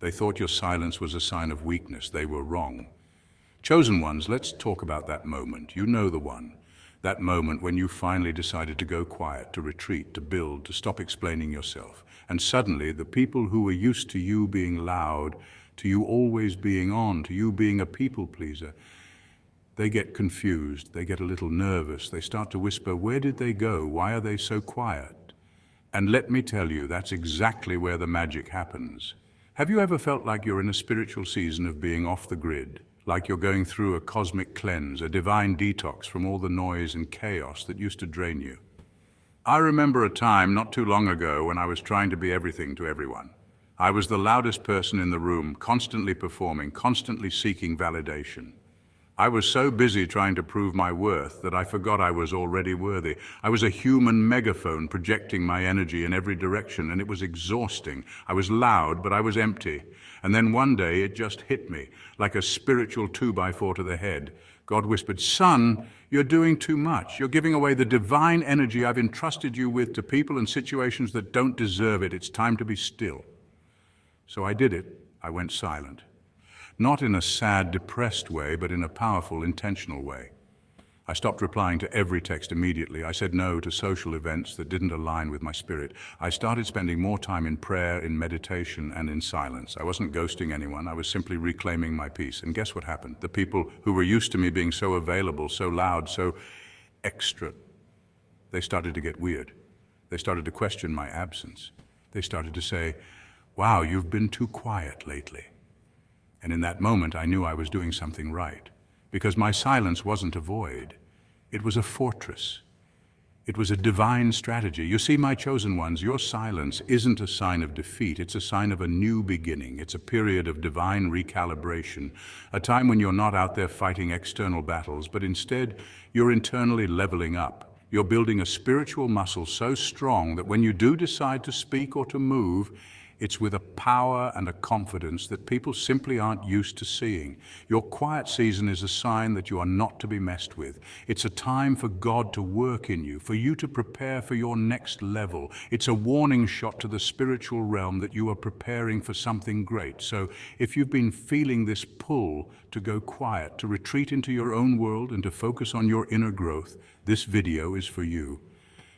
They thought your silence was a sign of weakness. They were wrong. Chosen ones, let's talk about that moment. You know the one. That moment when you finally decided to go quiet, to retreat, to build, to stop explaining yourself. And suddenly, the people who were used to you being loud, to you always being on, to you being a people pleaser, they get confused, they get a little nervous, they start to whisper, where did they go? Why are they so quiet? And let me tell you, that's exactly where the magic happens. Have you ever felt like you're in a spiritual season of being off the grid? Like you're going through a cosmic cleanse, a divine detox from all the noise and chaos that used to drain you? I remember a time not too long ago when I was trying to be everything to everyone. I was the loudest person in the room, constantly performing, constantly seeking validation. I was so busy trying to prove my worth that I forgot I was already worthy. I was a human megaphone projecting my energy in every direction, and it was exhausting. I was loud, but I was empty. And then one day it just hit me, like a spiritual 2x4 to the head. God whispered, "Son, you're doing too much. You're giving away the divine energy I've entrusted you with to people and situations that don't deserve it. It's time to be still." So I did it. I went silent. Not in a sad, depressed way, but in a powerful, intentional way. I stopped replying to every text immediately. I said no to social events that didn't align with my spirit. I started spending more time in prayer, in meditation, and in silence. I wasn't ghosting anyone. I was simply reclaiming my peace. And guess what happened? The people who were used to me being so available, so loud, so extra, they started to get weird. They started to question my absence. They started to say, "Wow, you've been too quiet lately." And in that moment, I knew I was doing something right, because my silence wasn't a void. It was a fortress. It was a divine strategy. You see, my chosen ones, your silence isn't a sign of defeat. It's a sign of a new beginning. It's a period of divine recalibration, a time when you're not out there fighting external battles, but instead you're internally leveling up. You're building a spiritual muscle so strong that when you do decide to speak or to move, it's with a power and a confidence that people simply aren't used to seeing. Your quiet season is a sign that you are not to be messed with. It's a time for God to work in you, for you to prepare for your next level. It's a warning shot to the spiritual realm that you are preparing for something great. So if you've been feeling this pull to go quiet, to retreat into your own world and to focus on your inner growth, this video is for you.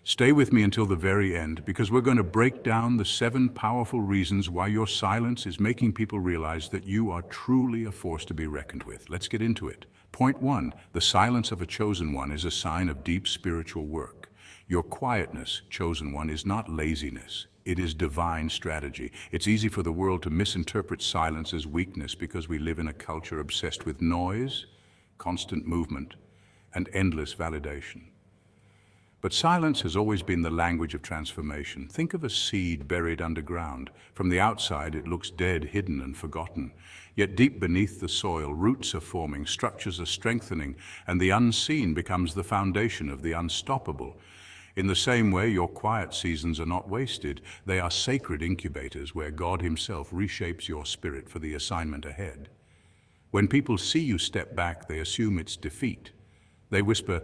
Stay with me until the very end, because we're going to break down the 7 powerful reasons why your silence is making people realize that you are truly a force to be reckoned with. Let's get into it. Point 1, the silence of a chosen one is a sign of deep spiritual work. Your quietness, chosen one, is not laziness. It is divine strategy. It's easy for the world to misinterpret silence as weakness because we live in a culture obsessed with noise, constant movement, and endless validation. But silence has always been the language of transformation. Think of a seed buried underground. From the outside, it looks dead, hidden, and forgotten. Yet deep beneath the soil, roots are forming, structures are strengthening, and the unseen becomes the foundation of the unstoppable. In the same way, your quiet seasons are not wasted. They are sacred incubators where God Himself reshapes your spirit for the assignment ahead. When people see you step back, they assume it's defeat. They whisper,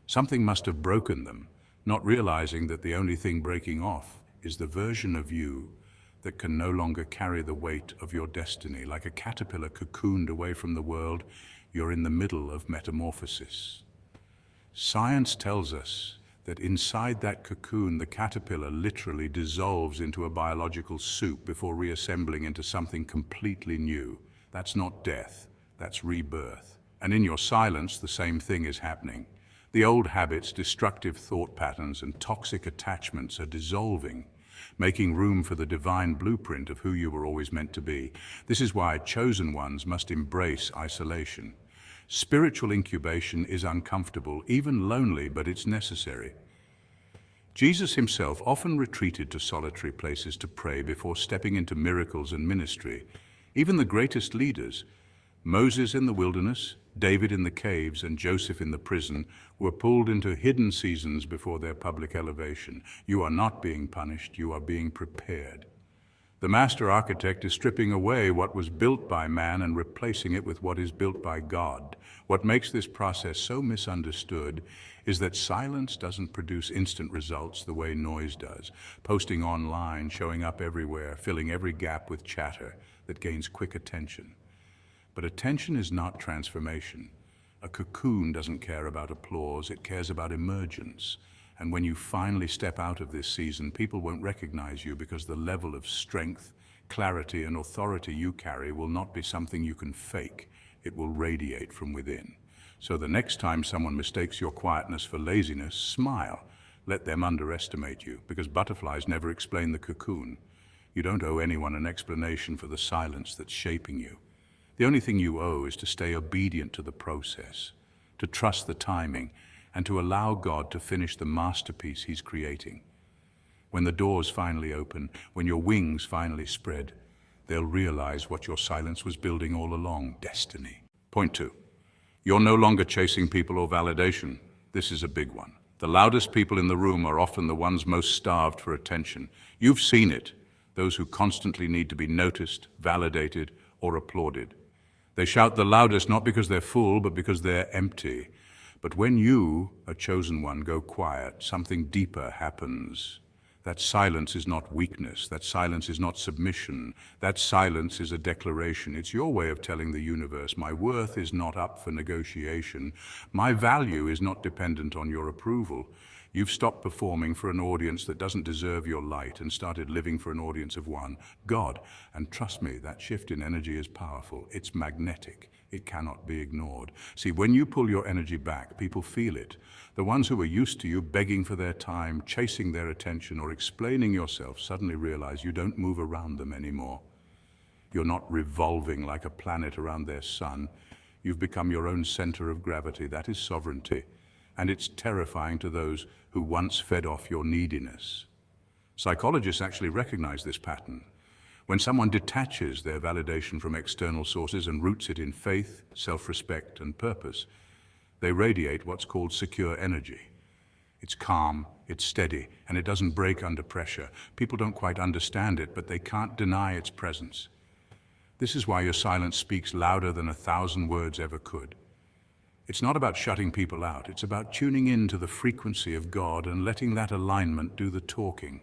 "Something must have broken them," not realizing that the only thing breaking off is the version of you that can no longer carry the weight of your destiny. Like a caterpillar cocooned away from the world, you're in the middle of metamorphosis. Science tells us that inside that cocoon, the caterpillar literally dissolves into a biological soup before reassembling into something completely new. That's not death, that's rebirth. And in your silence, the same thing is happening. The old habits, destructive thought patterns, and toxic attachments are dissolving, making room for the divine blueprint of who you were always meant to be. This is why chosen ones must embrace isolation. Spiritual incubation is uncomfortable, even lonely, but it's necessary. Jesus Himself often retreated to solitary places to pray before stepping into miracles and ministry. Even the greatest leaders, Moses in the wilderness, David in the caves, and Joseph in the prison, were pulled into hidden seasons before their public elevation. You are not being punished, you are being prepared. The master architect is stripping away what was built by man and replacing it with what is built by God. What makes this process so misunderstood is that silence doesn't produce instant results the way noise does. Posting online, showing up everywhere, filling every gap with chatter that gains quick attention. But attention is not transformation. A cocoon doesn't care about applause, it cares about emergence. And when you finally step out of this season, people won't recognize you because the level of strength, clarity, and authority you carry will not be something you can fake. It will radiate from within. So the next time someone mistakes your quietness for laziness, smile. Let them underestimate you, because butterflies never explain the cocoon. You don't owe anyone an explanation for the silence that's shaping you. The only thing you owe is to stay obedient to the process, to trust the timing, and to allow God to finish the masterpiece He's creating. When the doors finally open, when your wings finally spread, they'll realize what your silence was building all along, destiny. Point 2. You're no longer chasing people or validation. This is a big one. The loudest people in the room are often the ones most starved for attention. You've seen it, those who constantly need to be noticed, validated, or applauded. They shout the loudest not because they're full, but because they're empty. But when you, a chosen one, go quiet, something deeper happens. That silence is not weakness. That silence is not submission. That silence is a declaration. It's your way of telling the universe, my worth is not up for negotiation. My value is not dependent on your approval. You've stopped performing for an audience that doesn't deserve your light and started living for an audience of one, God. And trust me, that shift in energy is powerful. It's magnetic. It cannot be ignored. See, when you pull your energy back, people feel it. The ones who are used to you begging for their time, chasing their attention, or explaining yourself suddenly realize you don't move around them anymore. You're not revolving like a planet around their sun. You've become your own center of gravity. That is sovereignty. And it's terrifying to those who once fed off your neediness. Psychologists actually recognize this pattern. When someone detaches their validation from external sources and roots it in faith, self-respect, and purpose, they radiate what's called secure energy. It's calm, it's steady, and it doesn't break under pressure. People don't quite understand it, but they can't deny its presence. This is why your silence speaks louder than 1,000 words ever could. It's not about shutting people out. It's about tuning in to the frequency of God and letting that alignment do the talking.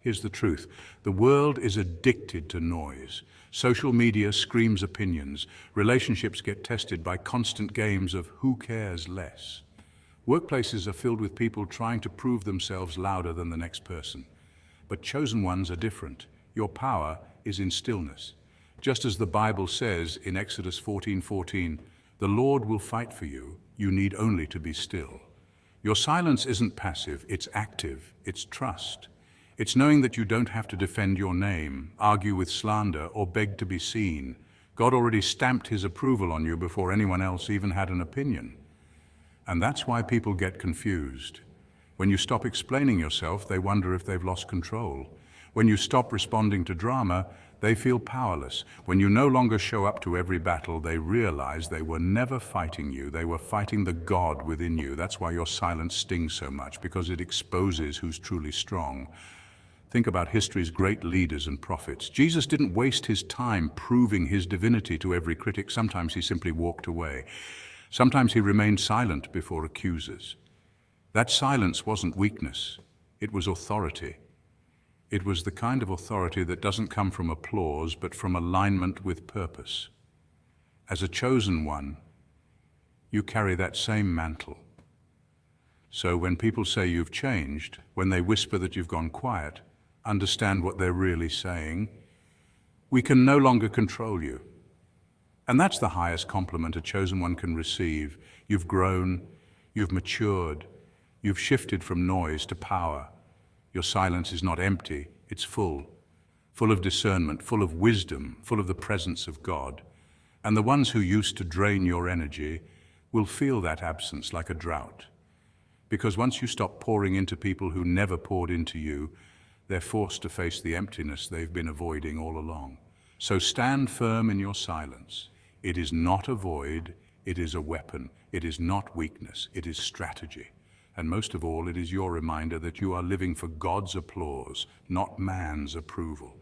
Here's the truth. The world is addicted to noise. Social media screams opinions. Relationships get tested by constant games of who cares less. Workplaces are filled with people trying to prove themselves louder than the next person. But chosen ones are different. Your power is in stillness. Just as the Bible says in Exodus 14:14, the Lord will fight for you. You need only to be still. Your silence isn't passive, it's active, it's trust. It's knowing that you don't have to defend your name, argue with slander, or beg to be seen. God already stamped His approval on you before anyone else even had an opinion. And that's why people get confused. When you stop explaining yourself, they wonder if they've lost control. When you stop responding to drama, they feel powerless. When you no longer show up to every battle, they realize they were never fighting you. They were fighting the God within you. That's why your silence stings so much, because it exposes who's truly strong. Think about history's great leaders and prophets. Jesus didn't waste His time proving His divinity to every critic. Sometimes He simply walked away. Sometimes He remained silent before accusers. That silence wasn't weakness. It was authority. It was the kind of authority that doesn't come from applause, but from alignment with purpose. As a chosen one, you carry that same mantle. So when people say you've changed, when they whisper that you've gone quiet, understand what they're really saying. We can no longer control you. And that's the highest compliment a chosen one can receive. You've grown, you've matured, you've shifted from noise to power. Your silence is not empty, it's full of discernment, full of wisdom, full of the presence of God. And the ones who used to drain your energy will feel that absence like a drought. Because once you stop pouring into people who never poured into you, they're forced to face the emptiness they've been avoiding all along. So stand firm in your silence. It is not a void, it is a weapon. It is not weakness, it is strategy. And most of all, it is your reminder that you are living for God's applause, not man's approval.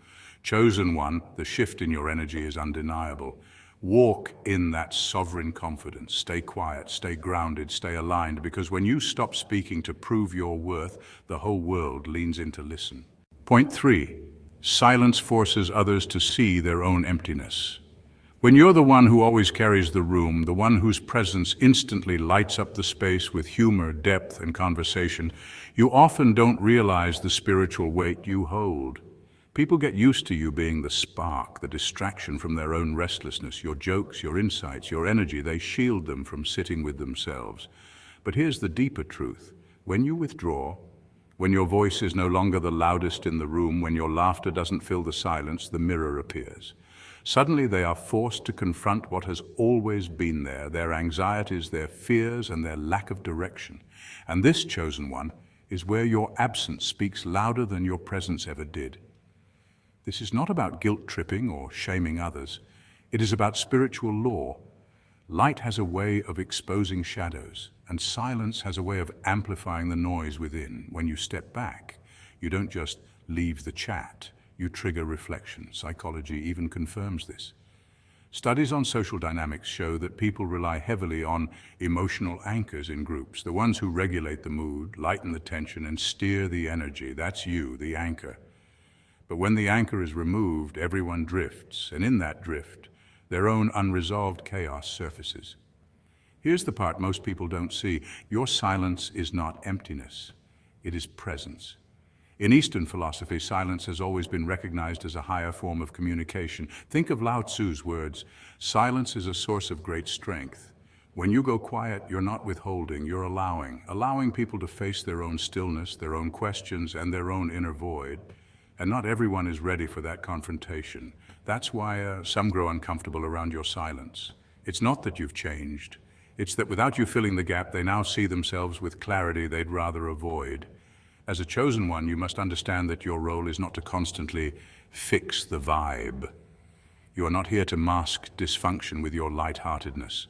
Chosen one, the shift in your energy is undeniable. Walk in that sovereign confidence. Stay quiet, stay grounded, stay aligned, because when you stop speaking to prove your worth, the whole world leans in to listen. Point 3. Silence forces others to see their own emptiness. When you're the one who always carries the room, the one whose presence instantly lights up the space with humor, depth, and conversation, you often don't realize the spiritual weight you hold. People get used to you being the spark, the distraction from their own restlessness, your jokes, your insights, your energy. They shield them from sitting with themselves. But here's the deeper truth. When you withdraw, when your voice is no longer the loudest in the room, when your laughter doesn't fill the silence, the mirror appears. Suddenly they are forced to confront what has always been there, their anxieties, their fears, and their lack of direction. And this, chosen one, is where your absence speaks louder than your presence ever did. This is not about guilt-tripping or shaming others. It is about spiritual law. Light has a way of exposing shadows, and silence has a way of amplifying the noise within. When you step back, you don't just leave the chat, you trigger reflection. Psychology even confirms this. Studies on social dynamics show that people rely heavily on emotional anchors in groups, the ones who regulate the mood, lighten the tension, and steer the energy. That's you, the anchor. But when the anchor is removed, everyone drifts, and in that drift, their own unresolved chaos surfaces. Here's the part most people don't see. Your silence is not emptiness, it is presence. In Eastern philosophy, silence has always been recognized as a higher form of communication. Think of Lao Tzu's words, "Silence is a source of great strength." When you go quiet, you're not withholding, you're allowing people to face their own stillness, their own questions, and their own inner void. And not everyone is ready for that confrontation. That's why some grow uncomfortable around your silence. It's not that you've changed. It's that without you filling the gap, they now see themselves with clarity they'd rather avoid. As a chosen one, you must understand that your role is not to constantly fix the vibe. You are not here to mask dysfunction with your lightheartedness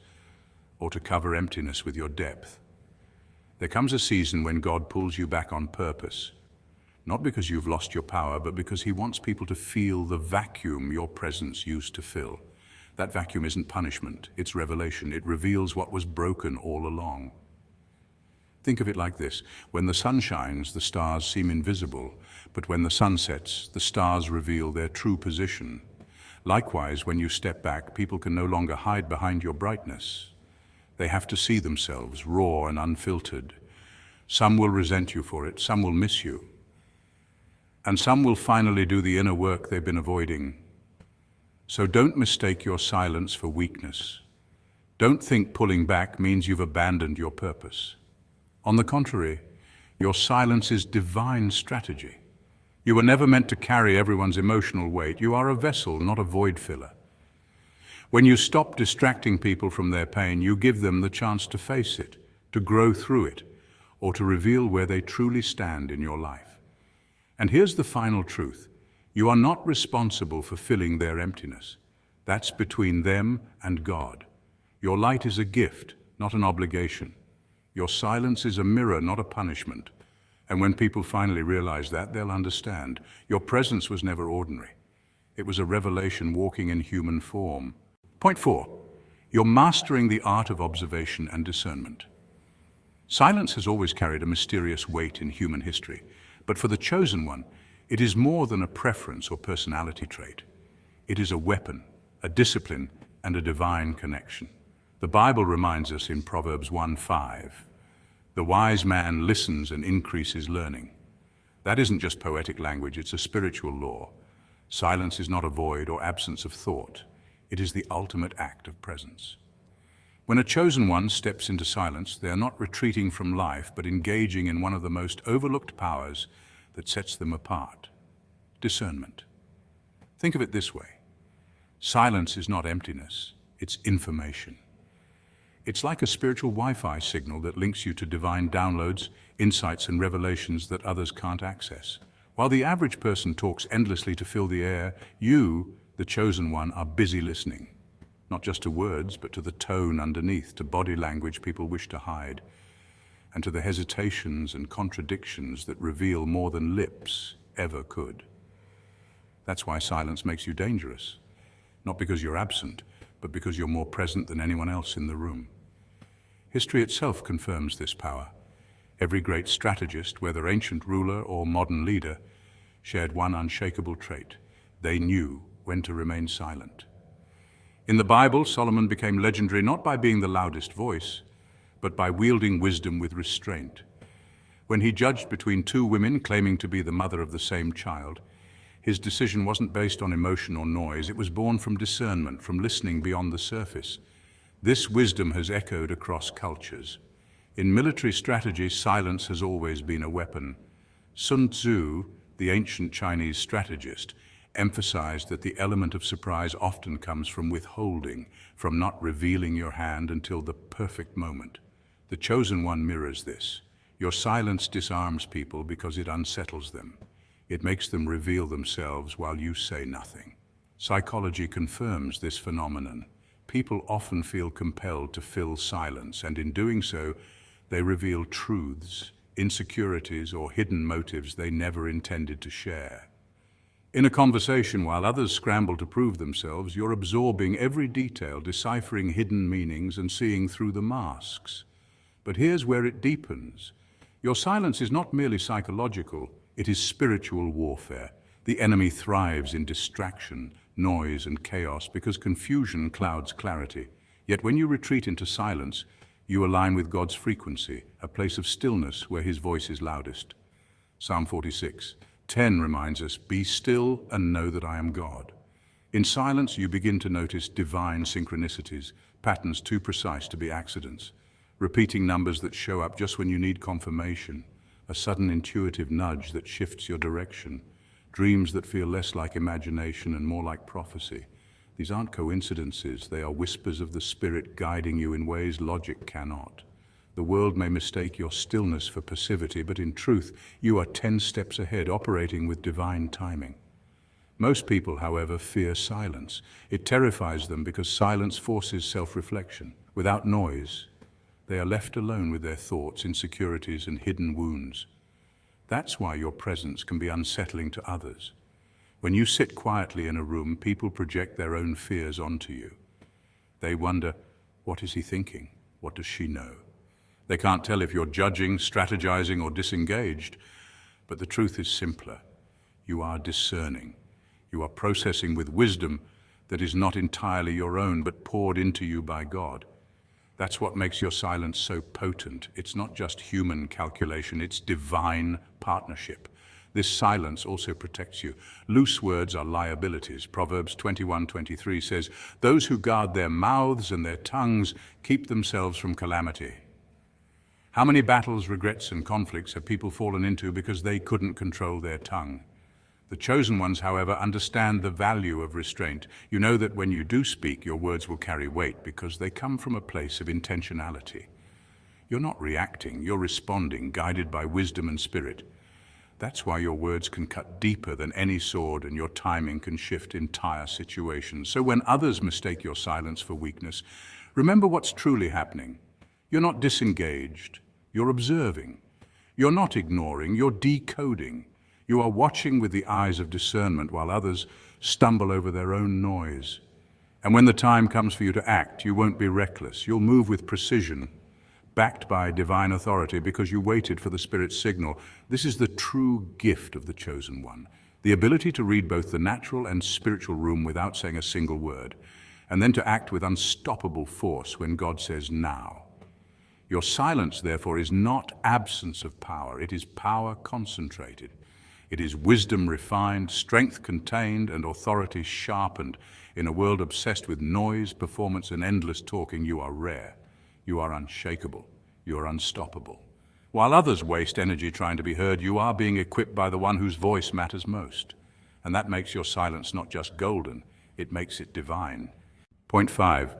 or to cover emptiness with your depth. There comes a season when God pulls you back on purpose. Not because you've lost your power, but because he wants people to feel the vacuum your presence used to fill. That vacuum isn't punishment, it's revelation. It reveals what was broken all along. Think of it like this. When the sun shines, the stars seem invisible, but when the sun sets, the stars reveal their true position. Likewise, when you step back, people can no longer hide behind your brightness. They have to see themselves, raw and unfiltered. Some will resent you for it, some will miss you. And some will finally do the inner work they've been avoiding. So don't mistake your silence for weakness. Don't think pulling back means you've abandoned your purpose. On the contrary, your silence is divine strategy. You were never meant to carry everyone's emotional weight. You are a vessel, not a void filler. When you stop distracting people from their pain, you give them the chance to face it, to grow through it, or to reveal where they truly stand in your life. And here's the final truth. You are not responsible for filling their emptiness. That's between them and God. Your light is a gift, not an obligation. Your silence is a mirror, not a punishment. And when people finally realize that, they'll understand. Your presence was never ordinary. It was a revelation walking in human form. Point 4. You're mastering the art of observation and discernment. Silence has always carried a mysterious weight in human history. But for the chosen one, it is more than a preference or personality trait. It is a weapon, a discipline, and a divine connection. The Bible reminds us in Proverbs 1:5, "The wise man listens and increases learning." That isn't just poetic language, it's a spiritual law. Silence is not a void or absence of thought. It is the ultimate act of presence. When a chosen one steps into silence, they are not retreating from life, but engaging in one of the most overlooked powers that sets them apart: discernment. Think of it this way. Silence is not emptiness, it's information. It's like a spiritual Wi-Fi signal that links you to divine downloads, insights, and revelations that others can't access. While the average person talks endlessly to fill the air, you, the chosen one, are busy listening. Not just to words, but to the tone underneath, to body language people wish to hide, and to the hesitations and contradictions that reveal more than lips ever could. That's why silence makes you dangerous. Not because you're absent, but because you're more present than anyone else in the room. History itself confirms this power. Every great strategist, whether ancient ruler or modern leader, shared one unshakable trait. They knew when to remain silent. In the Bible, Solomon became legendary not by being the loudest voice, but by wielding wisdom with restraint. When he judged between two women claiming to be the mother of the same child, his decision wasn't based on emotion or noise. It was born from discernment, from listening beyond the surface. This wisdom has echoed across cultures. In military strategy, silence has always been a weapon. Sun Tzu, the ancient Chinese strategist, emphasized that the element of surprise often comes from withholding, from not revealing your hand until the perfect moment. The Chosen One mirrors this. Your silence disarms people because it unsettles them. It makes them reveal themselves while you say nothing. Psychology confirms this phenomenon. People often feel compelled to fill silence, and in doing so, they reveal truths, insecurities, or hidden motives they never intended to share. In a conversation, while others scramble to prove themselves, you're absorbing every detail, deciphering hidden meanings, and seeing through the masks. But here's where it deepens. Your silence is not merely psychological, it is spiritual warfare. The enemy thrives in distraction, noise, and chaos because confusion clouds clarity. Yet when you retreat into silence, you align with God's frequency, a place of stillness where His voice is loudest. Psalm 46:10 reminds us, "Be still and know that I am God." In silence, you begin to notice divine synchronicities, patterns too precise to be accidents, repeating numbers that show up just when you need confirmation, a sudden intuitive nudge that shifts your direction, dreams that feel less like imagination and more like prophecy. These aren't coincidences, they are whispers of the Spirit guiding you in ways logic cannot. The world may mistake your stillness for passivity, but in truth, you are 10 steps ahead, operating with divine timing. Most people, however, fear silence. It terrifies them because silence forces self-reflection. Without noise, they are left alone with their thoughts, insecurities, and hidden wounds. That's why your presence can be unsettling to others. When you sit quietly in a room, people project their own fears onto you. They wonder, what is he thinking? What does she know? They can't tell if you're judging, strategizing, or disengaged. But the truth is simpler. You are discerning. You are processing with wisdom that is not entirely your own, but poured into you by God. That's what makes your silence so potent. It's not just human calculation, it's divine partnership. This silence also protects you. Loose words are liabilities. Proverbs 21:23 says, "Those who guard their mouths and their tongues keep themselves from calamity." How many battles, regrets, and conflicts have people fallen into because they couldn't control their tongue? The chosen ones, however, understand the value of restraint. You know that when you do speak, your words will carry weight because they come from a place of intentionality. You're not reacting, you're responding, guided by wisdom and spirit. That's why your words can cut deeper than any sword and your timing can shift entire situations. So when others mistake your silence for weakness, remember what's truly happening. You're not disengaged, you're observing. You're not ignoring, you're decoding. You are watching with the eyes of discernment while others stumble over their own noise. And when the time comes for you to act, you won't be reckless. You'll move with precision, backed by divine authority because you waited for the Spirit's signal. This is the true gift of the Chosen One, the ability to read both the natural and spiritual room without saying a single word, and then to act with unstoppable force when God says now. Your silence, therefore, is not absence of power. It is power concentrated. It is wisdom refined, strength contained, and authority sharpened. In a world obsessed with noise, performance, and endless talking, you are rare. You are unshakable. You are unstoppable. While others waste energy trying to be heard, you are being equipped by the one whose voice matters most. And that makes your silence not just golden, it makes it divine. Point 5.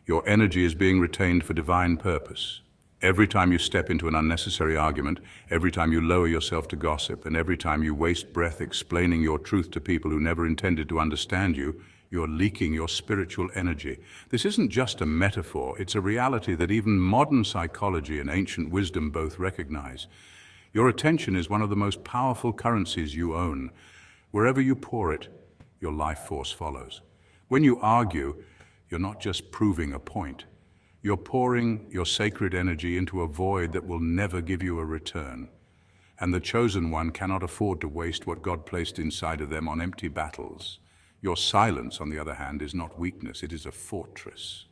Your energy is being retained for divine purpose. Every time you step into an unnecessary argument, every time you lower yourself to gossip, and every time you waste breath explaining your truth to people who never intended to understand you, you're leaking your spiritual energy. This isn't just a metaphor, it's a reality that even modern psychology and ancient wisdom both recognize. Your attention is one of the most powerful currencies you own. Wherever you pour it, your life force follows. When you argue, you're not just proving a point. You're pouring your sacred energy into a void that will never give you a return. And the chosen one cannot afford to waste what God placed inside of them on empty battles. Your silence, on the other hand, is not weakness, it is a fortress.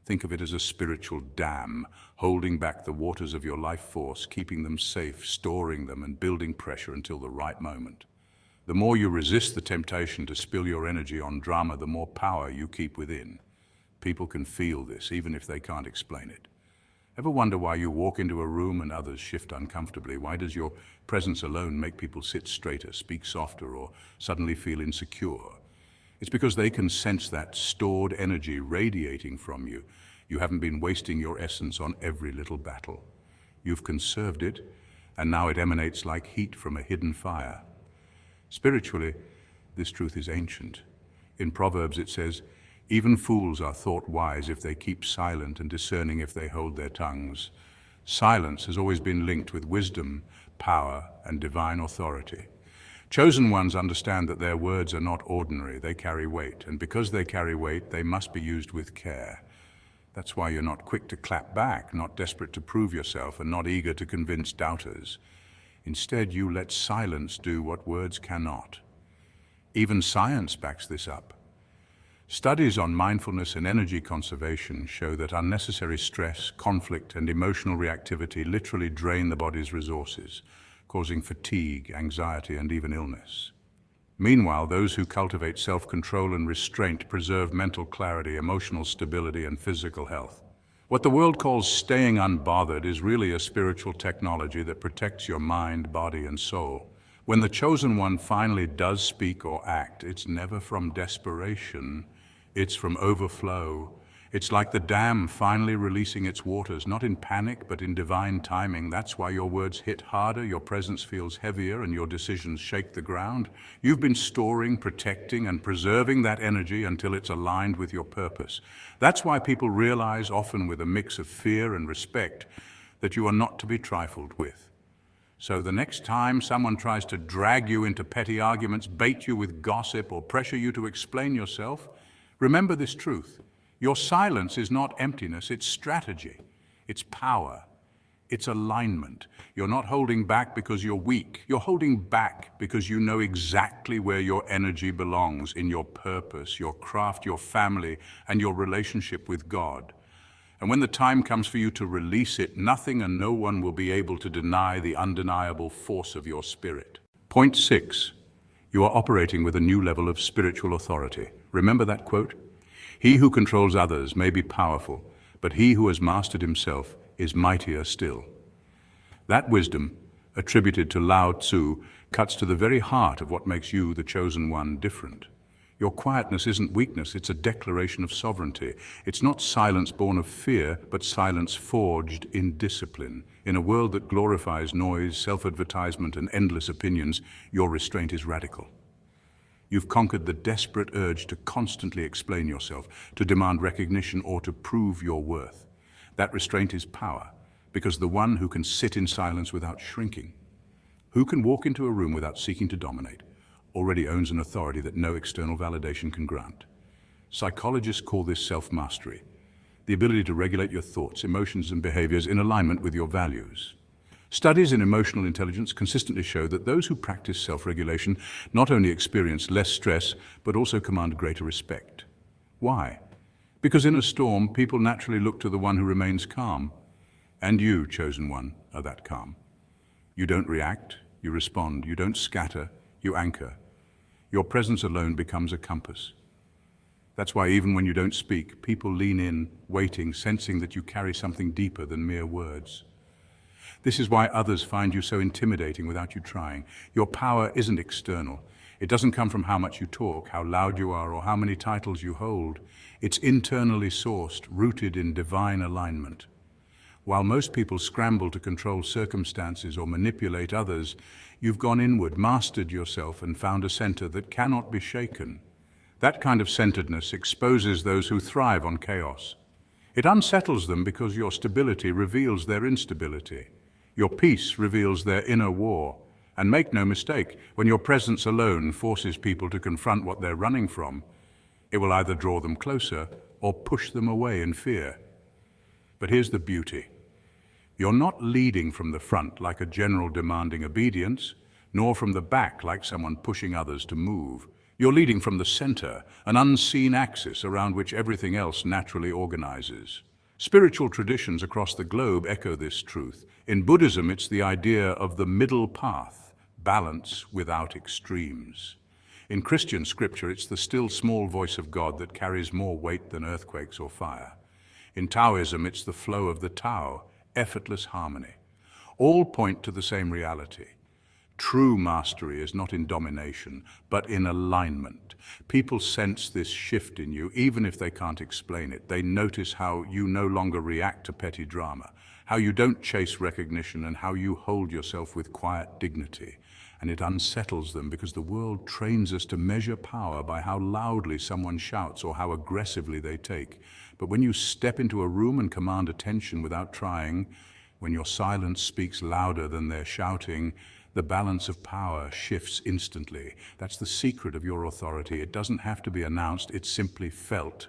Think of it as a spiritual dam, holding back the waters of your life force, keeping them safe, storing them, and building pressure until the right moment. The more you resist the temptation to spill your energy on drama, the more power you keep within. People can feel this, even if they can't explain it. Ever wonder why you walk into a room and others shift uncomfortably? Why does your presence alone make people sit straighter, speak softer, or suddenly feel insecure? It's because they can sense that stored energy radiating from you. You haven't been wasting your essence on every little battle. You've conserved it, and now it emanates like heat from a hidden fire. Spiritually, this truth is ancient. In Proverbs it says, "Even fools are thought wise if they keep silent, and discerning if they hold their tongues." Silence has always been linked with wisdom, power, and divine authority. Chosen ones understand that their words are not ordinary, they carry weight, and because they carry weight, they must be used with care. That's why you're not quick to clap back, not desperate to prove yourself, and not eager to convince doubters. Instead, you let silence do what words cannot. Even science backs this up. Studies on mindfulness and energy conservation show that unnecessary stress, conflict, and emotional reactivity literally drain the body's resources, causing fatigue, anxiety, and even illness. Meanwhile, those who cultivate self-control and restraint preserve mental clarity, emotional stability, and physical health. What the world calls staying unbothered is really a spiritual technology that protects your mind, body, and soul. When the chosen one finally does speak or act, it's never from desperation, it's from overflow. It's like the dam finally releasing its waters, not in panic, but in divine timing. That's why your words hit harder, your presence feels heavier, and your decisions shake the ground. You've been storing, protecting, and preserving that energy until it's aligned with your purpose. That's why people realize, often with a mix of fear and respect, that you are not to be trifled with. So the next time someone tries to drag you into petty arguments, bait you with gossip, or pressure you to explain yourself, remember this truth. Your silence is not emptiness, it's strategy, it's power, it's alignment. You're not holding back because you're weak. You're holding back because you know exactly where your energy belongs, in your purpose, your craft, your family, and your relationship with God. And when the time comes for you to release it, nothing and no one will be able to deny the undeniable force of your spirit. Point 6. You are operating with a new level of spiritual authority. Remember that quote? He who controls others may be powerful, but he who has mastered himself is mightier still. That wisdom, attributed to Lao Tzu, cuts to the very heart of what makes you, the chosen one, different. Your quietness isn't weakness, it's a declaration of sovereignty. It's not silence born of fear, but silence forged in discipline. In a world that glorifies noise, self-advertisement, and endless opinions, your restraint is radical. You've conquered the desperate urge to constantly explain yourself, to demand recognition, or to prove your worth. That restraint is power, because the one who can sit in silence without shrinking, who can walk into a room without seeking to dominate, already owns an authority that no external validation can grant. Psychologists call this self-mastery, the ability to regulate your thoughts, emotions, and behaviors in alignment with your values. Studies in emotional intelligence consistently show that those who practice self-regulation not only experience less stress, but also command greater respect. Why? Because in a storm, people naturally look to the one who remains calm. And you, chosen one, are that calm. You don't react, you respond. You don't scatter, you anchor. Your presence alone becomes a compass. That's why even when you don't speak, people lean in, waiting, sensing that you carry something deeper than mere words. This is why others find you so intimidating without you trying. Your power isn't external. It doesn't come from how much you talk, how loud you are, or how many titles you hold. It's internally sourced, rooted in divine alignment. While most people scramble to control circumstances or manipulate others, you've gone inward, mastered yourself, and found a center that cannot be shaken. That kind of centeredness exposes those who thrive on chaos. It unsettles them because your stability reveals their instability. Your peace reveals their inner war, And make no mistake, when your presence alone forces people to confront what they're running from, it will either draw them closer or push them away in fear. But here's the beauty. You're not leading from the front like a general demanding obedience, nor from the back like someone pushing others to move. You're leading from the center, an unseen axis around which everything else naturally organizes. Spiritual traditions across the globe echo this truth. In Buddhism, it's the idea of the middle path, balance without extremes. In Christian scripture, it's the still small voice of God that carries more weight than earthquakes or fire. In Taoism, it's the flow of the Tao, effortless harmony. All point to the same reality. True mastery is not in domination, but in alignment. People sense this shift in you, even if they can't explain it. They notice how you no longer react to petty drama, how you don't chase recognition, and how you hold yourself with quiet dignity. And it unsettles them because the world trains us to measure power by how loudly someone shouts or how aggressively they take. But when you step into a room and command attention without trying, when your silence speaks louder than their shouting, the balance of power shifts instantly. That's the secret of your authority. It doesn't have to be announced, it's simply felt.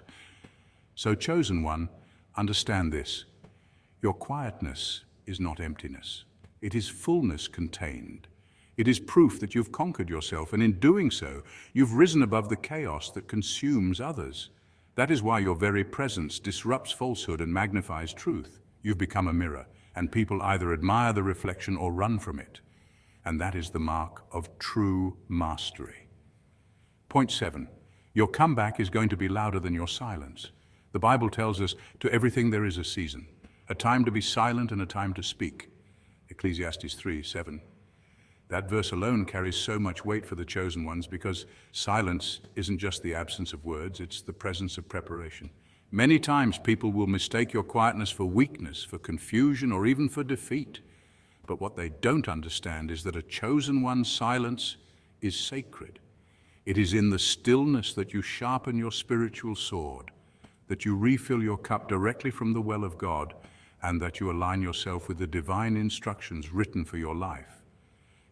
So, chosen one, understand this. Your quietness is not emptiness. It is fullness contained. It is proof that you've conquered yourself, and in doing so, you've risen above the chaos that consumes others. That is why your very presence disrupts falsehood and magnifies truth. You've become a mirror, and people either admire the reflection or run from it. And that is the mark of true mastery. Point 7. Your comeback is going to be louder than your silence. The Bible tells us, to everything there is a season, a time to be silent and a time to speak. Ecclesiastes 3:7. That verse alone carries so much weight for the chosen ones because silence isn't just the absence of words, it's the presence of preparation. Many times people will mistake your quietness for weakness, for confusion, or even for defeat. But what they don't understand is that a chosen one's silence is sacred. It is in the stillness that you sharpen your spiritual sword, that you refill your cup directly from the well of God, and that you align yourself with the divine instructions written for your life.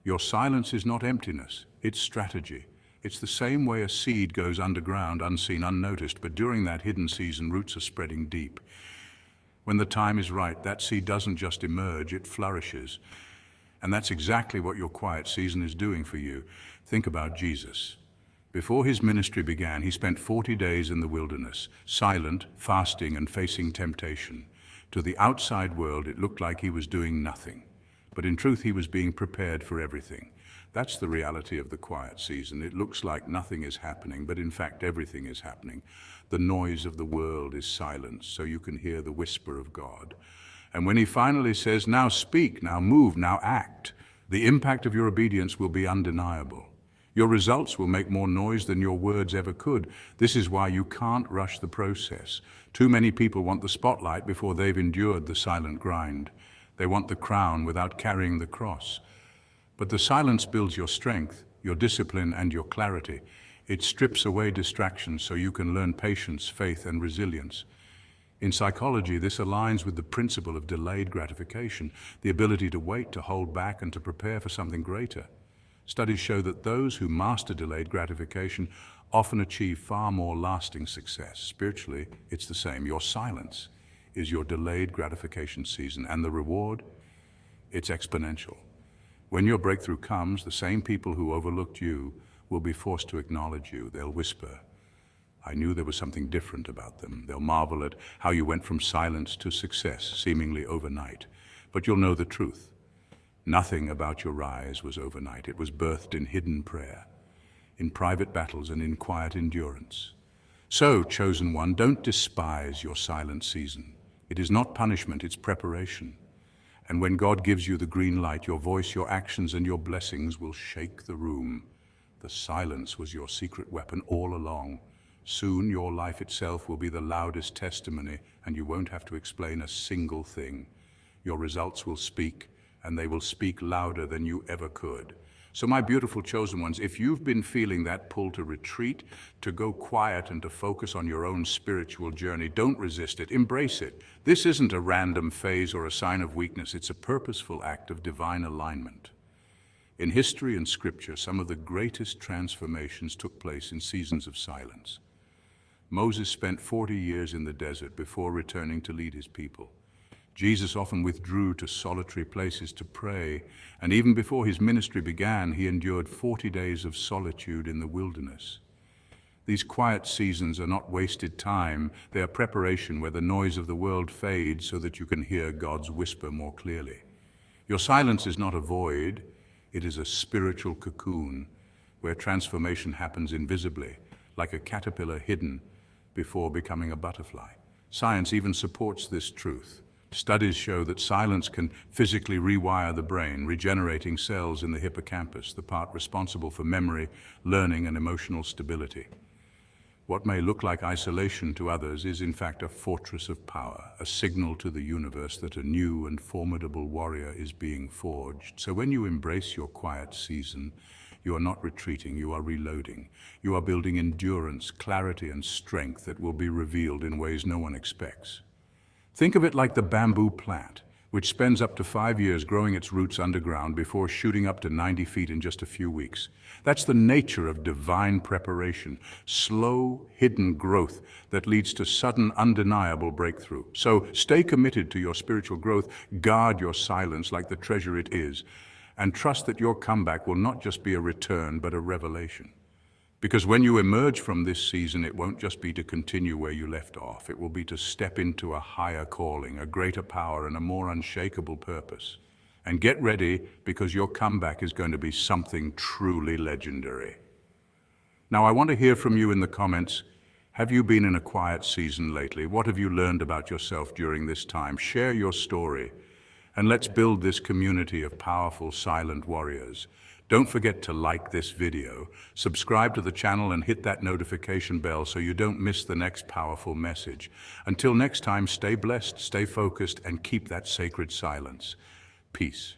Your silence is not emptiness, it's strategy. It's the same way a seed goes underground, unseen, unnoticed, but during that hidden season, roots are spreading deep. When the time is right, that seed doesn't just emerge, it flourishes. And that's exactly what your quiet season is doing for you. Think about Jesus. Before his ministry began, he spent 40 days in the wilderness, silent, fasting, and facing temptation. To the outside world, it looked like he was doing nothing. But in truth, he was being prepared for everything. That's the reality of the quiet season. It looks like nothing is happening, but in fact, everything is happening. The noise of the world is silenced, so you can hear the whisper of God. And when he finally says, now speak, now move, now act, the impact of your obedience will be undeniable. Your results will make more noise than your words ever could. This is why you can't rush the process. Too many people want the spotlight before they've endured the silent grind. They want the crown without carrying the cross. But the silence builds your strength, your discipline, and your clarity. It strips away distractions so you can learn patience, faith, and resilience. In psychology, this aligns with the principle of delayed gratification, the ability to wait, to hold back, and to prepare for something greater. Studies show that those who master delayed gratification often achieve far more lasting success. Spiritually, it's the same. Your silence is your delayed gratification season, and the reward, it's exponential. When your breakthrough comes, the same people who overlooked you will be forced to acknowledge you. They'll whisper, I knew there was something different about them. They'll marvel at how you went from silence to success, seemingly overnight. But you'll know the truth. Nothing about your rise was overnight. It was birthed in hidden prayer, in private battles, and in quiet endurance. So, chosen one, don't despise your silent season. It is not punishment, it's preparation. And when God gives you the green light, your voice, your actions, and your blessings will shake the room. The silence was your secret weapon all along. Soon your life itself will be the loudest testimony, and you won't have to explain a single thing. Your results will speak, and they will speak louder than you ever could. So my beautiful chosen ones, if you've been feeling that pull to retreat, to go quiet and to focus on your own spiritual journey, don't resist it, embrace it. This isn't a random phase or a sign of weakness, it's a purposeful act of divine alignment. In history and scripture, some of the greatest transformations took place in seasons of silence. Moses spent 40 years in the desert before returning to lead his people. Jesus often withdrew to solitary places to pray, and even before his ministry began, he endured 40 days of solitude in the wilderness. These quiet seasons are not wasted time, they are preparation where the noise of the world fades so that you can hear God's whisper more clearly. Your silence is not a void, it is a spiritual cocoon where transformation happens invisibly, like a caterpillar hidden before becoming a butterfly. Science even supports this truth. Studies show that silence can physically rewire the brain, regenerating cells in the hippocampus, the part responsible for memory, learning, and emotional stability. What may look like isolation to others is in fact a fortress of power, a signal to the universe that a new and formidable warrior is being forged. So when you embrace your quiet season, you are not retreating, you are reloading. You are building endurance, clarity, and strength that will be revealed in ways no one expects. Think of it like the bamboo plant, which spends up to 5 years growing its roots underground before shooting up to 90 feet in just a few weeks. That's the nature of divine preparation, slow, hidden growth that leads to sudden, undeniable breakthrough. So stay committed to your spiritual growth, guard your silence like the treasure it is, and trust that your comeback will not just be a return, but a revelation. Because when you emerge from this season, it won't just be to continue where you left off. It will be to step into a higher calling, a greater power, and a more unshakable purpose. And get ready, because your comeback is going to be something truly legendary. Now, I want to hear from you in the comments. Have you been in a quiet season lately? What have you learned about yourself during this time? Share your story. And let's build this community of powerful, silent warriors. Don't forget to like this video, subscribe to the channel, and hit that notification bell so you don't miss the next powerful message. Until next time, stay blessed, stay focused, and keep that sacred silence. Peace.